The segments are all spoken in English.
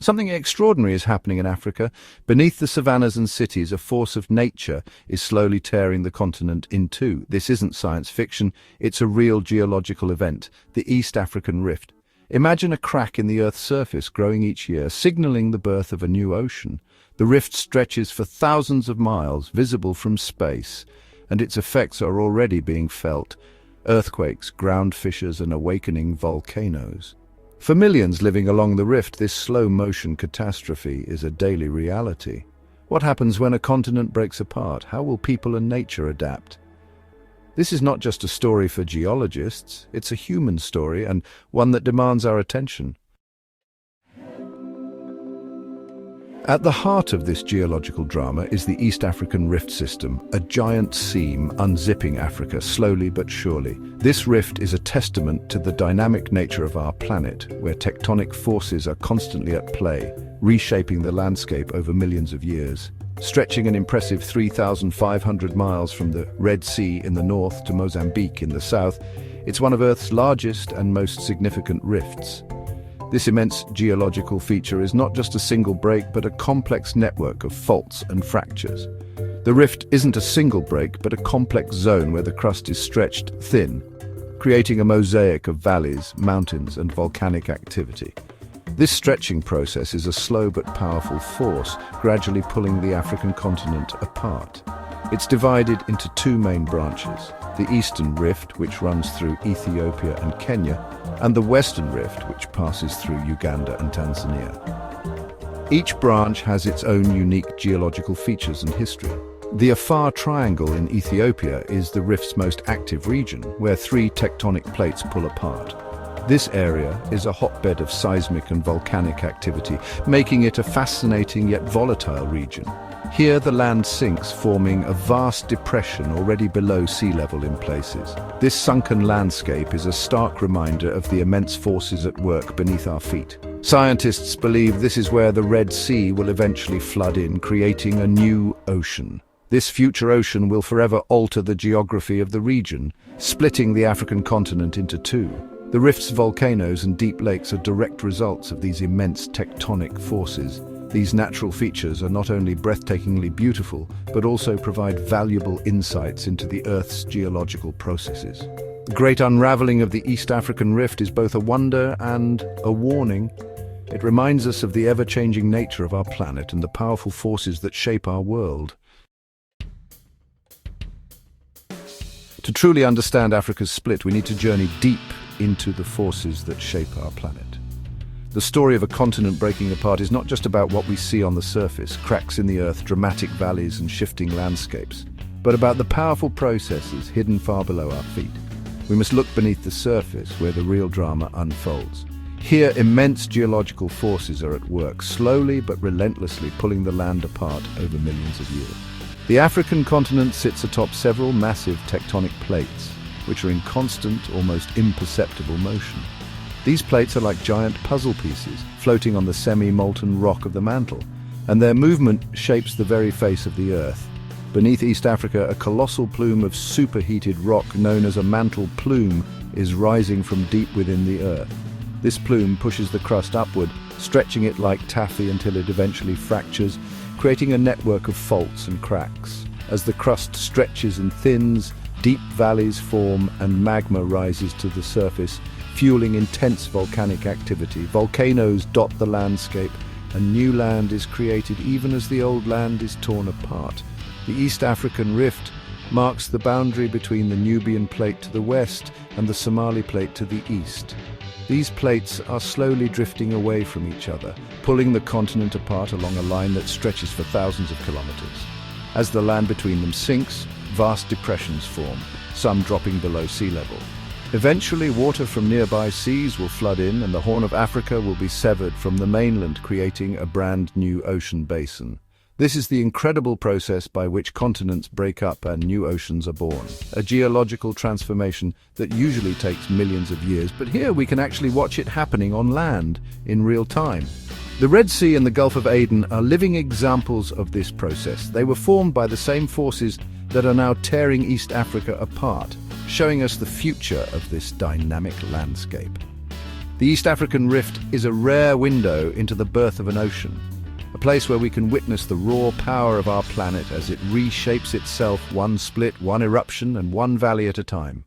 Something extraordinary is happening in Africa. Beneath the savannas and cities, a force of nature is slowly tearing the continent in two. This isn't science fiction, it's a real geological event, the East African Rift. Imagine a crack in the Earth's surface growing each year, signaling the birth of a new ocean. The rift stretches for thousands of miles, visible from space, and its effects are already being felt. Earthquakes, ground fissures, and awakening volcanoes. For millions living along the rift, this slow-motion catastrophe is a daily reality. What happens when a continent breaks apart? How will people and nature adapt? This is not just a story for geologists, it's a human story and one that demands our attention. At the heart of this geological drama is the East African Rift System, a giant seam unzipping Africa slowly but surely. This rift is a testament to the dynamic nature of our planet, where tectonic forces are constantly at play, reshaping the landscape over millions of years. Stretching an impressive 3,500 miles from the Red Sea in the north to Mozambique in the south, it's one of Earth's largest and most significant rifts. This immense geological feature is not just a single break, but a complex network of faults and fractures. The rift isn't a single break, but a complex zone where the crust is stretched thin, creating a mosaic of valleys, mountains, and volcanic activity. This stretching process is a slow but powerful force, gradually pulling the African continent apart. It's divided into two main branches, the Eastern Rift, which runs through Ethiopia and Kenya, and the Western Rift, which passes through Uganda and Tanzania. Each branch has its own unique geological features and history. The Afar Triangle in Ethiopia is the rift's most active region, where three tectonic plates pull apart. This area is a hotbed of seismic and volcanic activity, making it a fascinating yet volatile region. Here the land sinks, forming a vast depression already below sea level in places. This sunken landscape is a stark reminder of the immense forces at work beneath our feet. Scientists believe this is where the Red Sea will eventually flood in, creating a new ocean. This future ocean will forever alter the geography of the region, splitting the African continent into two. The rift's volcanoes and deep lakes are direct results of these immense tectonic forces. These natural features are not only breathtakingly beautiful, but also provide valuable insights into the Earth's geological processes. The great unraveling of the East African Rift is both a wonder and a warning. It reminds us of the ever-changing nature of our planet and the powerful forces that shape our world. To truly understand Africa's split, we need to journey deep into the forces that shape our planet. The story of a continent breaking apart is not just about what we see on the surface, cracks in the earth, dramatic valleys and shifting landscapes, but about the powerful processes hidden far below our feet. We must look beneath the surface where the real drama unfolds. Here, immense geological forces are at work, slowly but relentlessly pulling the land apart over millions of years. The African continent sits atop several massive tectonic plates, which are in constant, almost imperceptible motion. These plates are like giant puzzle pieces, floating on the semi-molten rock of the mantle, and their movement shapes the very face of the Earth. Beneath East Africa, a colossal plume of superheated rock known as a mantle plume is rising from deep within the Earth. This plume pushes the crust upward, stretching it like taffy until it eventually fractures, creating a network of faults and cracks. As the crust stretches and thins, deep valleys form and magma rises to the surface, fueling intense volcanic activity. Volcanoes dot the landscape, and new land is created even as the old land is torn apart. The East African Rift marks the boundary between the Nubian Plate to the west and the Somali Plate to the east. These plates are slowly drifting away from each other, pulling the continent apart along a line that stretches for thousands of kilometers. As the land between them sinks, vast depressions form, some dropping below sea level. Eventually, water from nearby seas will flood in and the Horn of Africa will be severed from the mainland, creating a brand new ocean basin. This is the incredible process by which continents break up and new oceans are born. A geological transformation that usually takes millions of years, but here we can actually watch it happening on land in real time. The Red Sea and the Gulf of Aden are living examples of this process. They were formed by the same forces that are now tearing East Africa apart, showing us the future of this dynamic landscape. The East African Rift is a rare window into the birth of an ocean, a place where we can witness the raw power of our planet as it reshapes itself, one split, one eruption, and one valley at a time.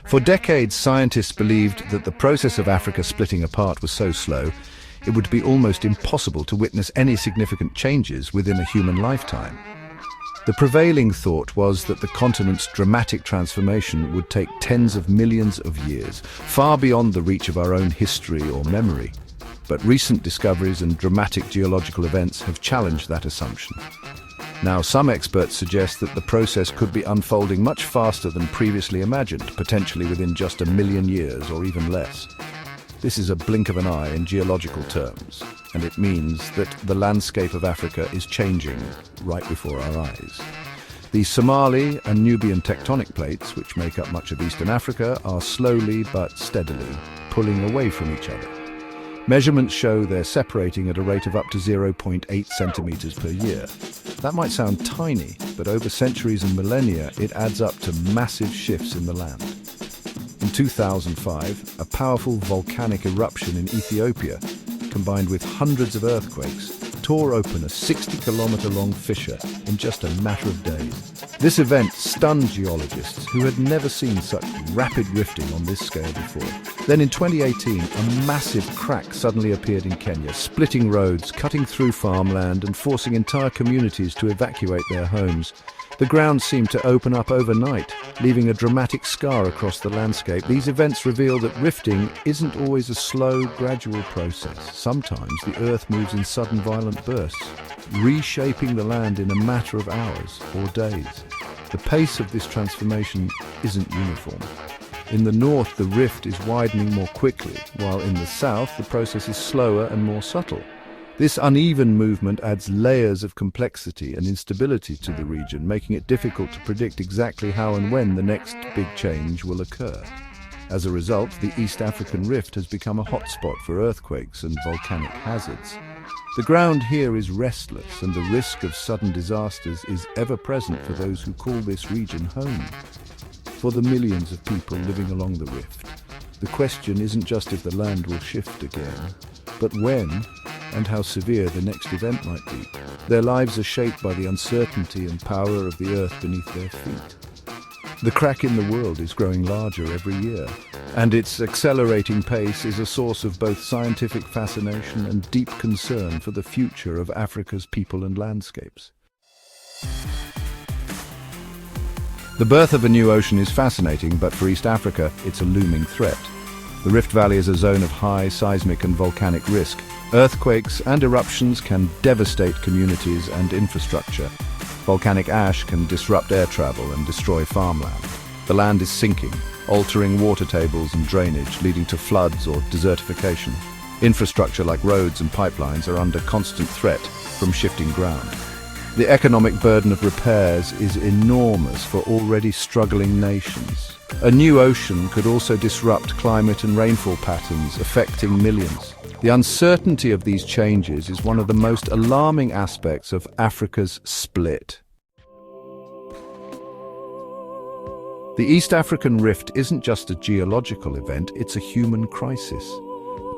For decades, scientists believed that the process of Africa splitting apart was so slow, it would be almost impossible to witness any significant changes within a human lifetime. The prevailing thought was that the continent's dramatic transformation would take tens of millions of years, far beyond the reach of our own history or memory. But recent discoveries and dramatic geological events have challenged that assumption. Now, some experts suggest that the process could be unfolding much faster than previously imagined, potentially within just 1 million years or even less. This is a blink of an eye in geological terms, and it means that the landscape of Africa is changing right before our eyes. The Somali and Nubian tectonic plates, which make up much of Eastern Africa, are slowly but steadily pulling away from each other. Measurements show they're separating at a rate of up to 0.8 centimeters per year. That might sound tiny, but over centuries and millennia, it adds up to massive shifts in the land. In 2005, a powerful volcanic eruption in Ethiopia, combined with hundreds of earthquakes, tore open a 60-kilometer-long fissure in just a matter of days. This event stunned geologists who had never seen such rapid rifting on this scale before. Then in 2018, a massive crack suddenly appeared in Kenya, splitting roads, cutting through farmland, and forcing entire communities to evacuate their homes. The ground seemed to open up overnight, leaving a dramatic scar across the landscape. These events reveal that rifting isn't always a slow, gradual process. Sometimes the Earth moves in sudden, violent bursts, reshaping the land in a matter of hours or days. The pace of this transformation isn't uniform. In the north, the rift is widening more quickly, while in the south, the process is slower and more subtle. This uneven movement adds layers of complexity and instability to the region, making it difficult to predict exactly how and when the next big change will occur. As a result, the East African Rift has become a hotspot for earthquakes and volcanic hazards. The ground here is restless, and the risk of sudden disasters is ever present for those who call this region home. For the millions of people living along the rift, the question isn't just if the land will shift again, but when and how severe the next event might be. Their lives are shaped by the uncertainty and power of the earth beneath their feet. The crack in the world is growing larger every year, and its accelerating pace is a source of both scientific fascination and deep concern for the future of Africa's people and landscapes. The birth of a new ocean is fascinating, but for East Africa, it's a looming threat. The Rift Valley is a zone of high seismic and volcanic risk. Earthquakes and eruptions can devastate communities and infrastructure. Volcanic ash can disrupt air travel and destroy farmland. The land is sinking, altering water tables and drainage, leading to floods or desertification. Infrastructure like roads and pipelines are under constant threat from shifting ground. The economic burden of repairs is enormous for already struggling nations. A new ocean could also disrupt climate and rainfall patterns, affecting millions. The uncertainty of these changes is one of the most alarming aspects of Africa's split. The East African Rift isn't just a geological event, it's a human crisis.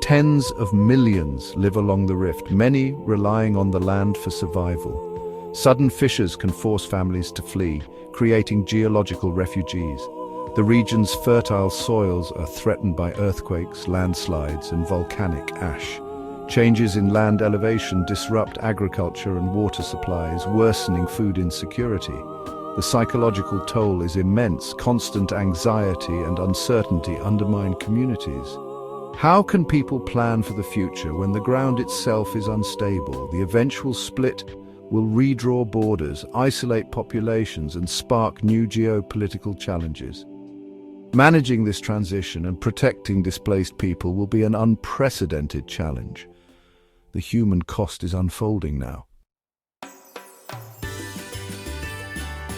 Tens of millions live along the rift, many relying on the land for survival. Sudden fissures can force families to flee, creating geological refugees. The region's fertile soils are threatened by earthquakes, landslides, and volcanic ash. Changes in land elevation disrupt agriculture and water supplies, worsening food insecurity. The psychological toll is immense. Constant anxiety and uncertainty undermine communities. How can people plan for the future when the ground itself is unstable? The eventual split will redraw borders, isolate populations, and spark new geopolitical challenges. Managing this transition and protecting displaced people will be an unprecedented challenge. The human cost is unfolding now.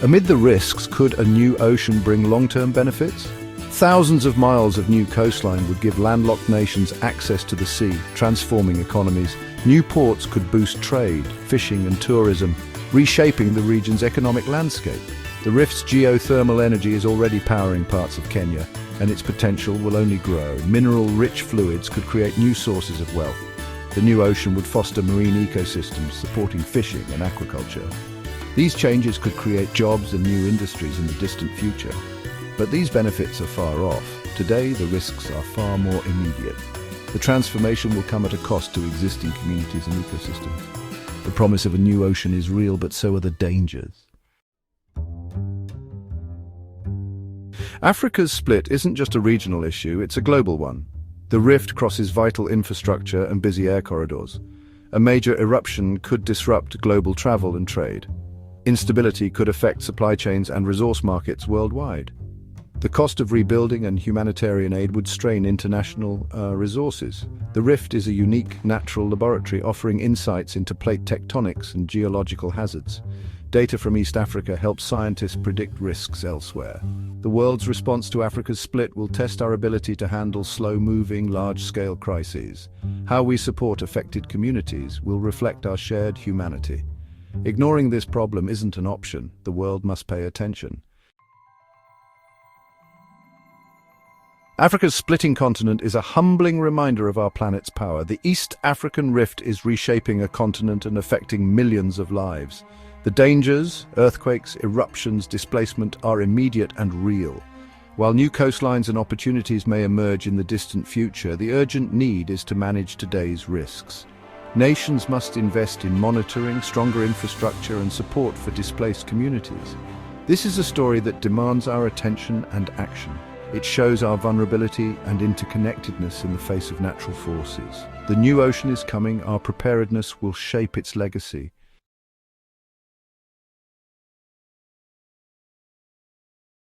Amid the risks, could a new ocean bring long-term benefits? Thousands of miles of new coastline would give landlocked nations access to the sea, transforming economies. New ports could boost trade, fishing and tourism, reshaping the region's economic landscape. The rift's geothermal energy is already powering parts of Kenya, and its potential will only grow. Mineral-rich fluids could create new sources of wealth. The new ocean would foster marine ecosystems, supporting fishing and aquaculture. These changes could create jobs and new industries in the distant future. But these benefits are far off. Today, the risks are far more immediate. The transformation will come at a cost to existing communities and ecosystems. The promise of a new ocean is real, but so are the dangers. Africa's split isn't just a regional issue, it's a global one. The rift crosses vital infrastructure and busy air corridors. A major eruption could disrupt global travel and trade. Instability could affect supply chains and resource markets worldwide. The cost of rebuilding and humanitarian aid would strain international resources. The rift is a unique natural laboratory offering insights into plate tectonics and geological hazards. Data from East Africa helps scientists predict risks elsewhere. The world's response to Africa's split will test our ability to handle slow-moving, large-scale crises. How we support affected communities will reflect our shared humanity. Ignoring this problem isn't an option. The world must pay attention. Africa's splitting continent is a humbling reminder of our planet's power. The East African rift is reshaping a continent and affecting millions of lives. The dangers, earthquakes, eruptions, displacement are immediate and real. While new coastlines and opportunities may emerge in the distant future, the urgent need is to manage today's risks. Nations must invest in monitoring, stronger infrastructure, and support for displaced communities. This is a story that demands our attention and action. It shows our vulnerability and interconnectedness in the face of natural forces. The new ocean is coming, our preparedness will shape its legacy.